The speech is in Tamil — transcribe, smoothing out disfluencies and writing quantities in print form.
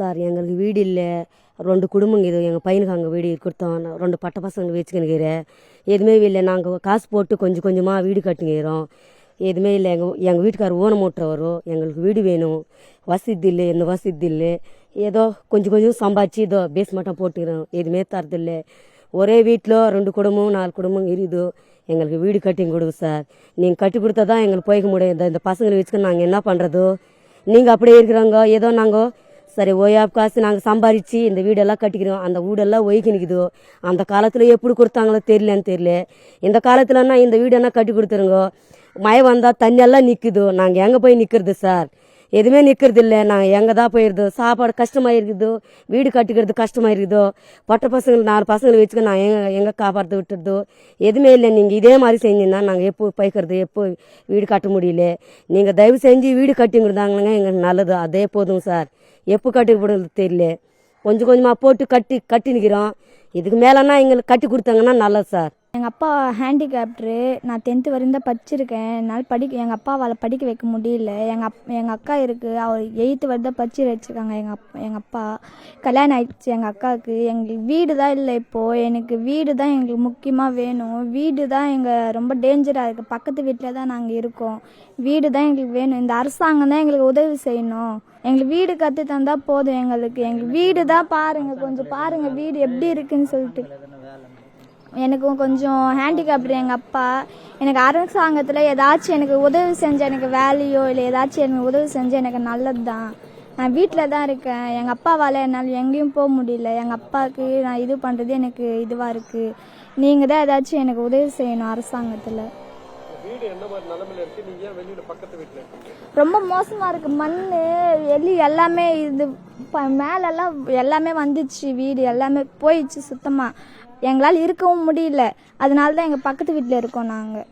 சார் எங்களுக்கு வீடு இல்லை, 2 குடும்பங்க இது. எங்கள் பையனுக்கு அங்கே வீடு கொடுத்தோம். 2 பட்ட பசங்க வச்சுக்கினுக்கிறேன். எதுவுமே இல்லை. நாங்கள் காசு போட்டு கொஞ்சம் கொஞ்சமாக வீடு கட்டினுக்கிறோம். எதுவுமே இல்லை. எங்கள் வீட்டுக்காரர் ஊனம் ஓட்டுறவரோ. எங்களுக்கு வீடு வேணும். வசதி இல்லை, எந்த வசதி இல்லை. ஏதோ கொஞ்சம் கொஞ்சம் சம்பாதிச்சு ஏதோ பேஸ் மட்டும் போட்டுக்கிறோம். எதுவுமே தரதில்லை. ஒரே வீட்டில் 2 குடும்பம் 4 குடும்பம் இருக்குது. எங்களுக்கு வீடு கட்டி கொடுங்க சார். நீங்கள் கட்டி கொடுத்தா தான் எங்களுக்கு போய்க்க முடியும். இந்த பசங்களை வச்சுக்க நாங்கள் என்ன பண்ணுறதோ. நீங்கள் அப்படியே இருக்கிறாங்க. ஏதோ நாங்கள் சரி ஓயா காசு நாங்கள் சம்பாரித்து இந்த வீடெல்லாம் கட்டிக்கிறோம். அந்த வீடெல்லாம் ஒய்க்கு நிற்குதோ. அந்த காலத்தில் எப்படி கொடுத்தாங்களோ தெரியல. இந்த காலத்துலன்னா இந்த வீடெல்லாம் கட்டி கொடுத்துருங்க. மழை வந்தால் தண்ணியெல்லாம் நிற்குதோ. நாங்கள் எங்கே போய் நிற்கிறது சார்? எதுவுமே நிற்கிறது இல்லை. நாங்கள் எங்கே தான் போயிருதோ. சாப்பாடு கஷ்டமாக இருக்குதோ, வீடு கட்டிக்கிறது கஷ்டமாக இருக்குதோ. பட்ட பசங்களை 4 பசங்களை வச்சுக்க நான் எங்கே காப்பாற்ற விட்டுறதோ. எதுவுமே இல்லை. நீங்கள் இதே மாதிரி செஞ்சீங்கன்னா நாங்கள் எப்போ பைக்கிறது, எப்போ வீடு கட்ட முடியல. நீங்கள் தயவு செஞ்சு வீடு கட்டி கொடுத்தாங்கன்னா எங்களுக்கு நல்லது. அதே போதும் சார். எப்போ கட்டி போடுறது தெரியல. கொஞ்சம் கொஞ்சமாக போட்டு கட்டி நிற்கிறோம். இதுக்கு மேலேனா எங்களுக்கு கட்டி கொடுத்தாங்கன்னா நல்லது சார். எங்கள் அப்பா ஹேண்டிகேப்டரு. நான் 10th வரையும் தான் படிச்சிருக்கேன். என்னால் எங்கள் அப்பாவால் படிக்க வைக்க முடியல. எங்கள் அக்கா இருக்குது. அவர் 8th வரை தான் படிச்சு வச்சுருக்காங்க. எங்கள் அப்பா கல்யாணம் ஆயிடுச்சு. எங்கள் அக்காவுக்கு எங்களுக்கு வீடு தான் இல்லை. இப்போது எனக்கு வீடு தான் எங்களுக்கு முக்கியமாக வேணும். வீடு தான் எங்கள் ரொம்ப டேஞ்சராக இருக்குது. பக்கத்து வீட்டில் தான் நாங்கள் இருக்கோம். வீடு தான் எங்களுக்கு வேணும். இந்த அரசாங்கம் தான் எங்களுக்கு உதவி செய்யணும். எங்களுக்கு வீடு கற்று தந்தால் போதும். எங்களுக்கு வீடு தான் பாருங்கள், கொஞ்சம் பாருங்கள் வீடு எப்படி இருக்குன்னு சொல்லிட்டு. எனக்கும் கொஞ்சம் ஹேண்டிகேப்டு எங்கள் அப்பா. எனக்கு அரசாங்கத்தில் ஏதாச்சும் எனக்கு உதவி செஞ்ச, எனக்கு வேலையோ இல்லை ஏதாச்சும் எனக்கு உதவி செஞ்சு எனக்கு நல்லது தான். நான் வீட்டில் தான் இருக்கேன். எங்கள் அப்பாவால் என்னால் எங்கேயும் போக முடியல. எங்கள் அப்பாவுக்கு நான் இது பண்ணுறது எனக்கு இதுவாக இருக்குது. நீங்கள் தான் ஏதாச்சும் எனக்கு உதவி செய்யணும் அரசாங்கத்தில். ரொம்ப மோசமாக இருக்குது. மண் எலி எல்லாமே இது மேலெல்லாம் எல்லாமே வந்துச்சு. வீடு எல்லாமே போயிடுச்சு சுத்தமாக. எங்களால் இருக்கவும் முடியல. அதனால தான் எங்கள் பக்கத்து வீட்டில் இருக்கோம் நாங்கள்.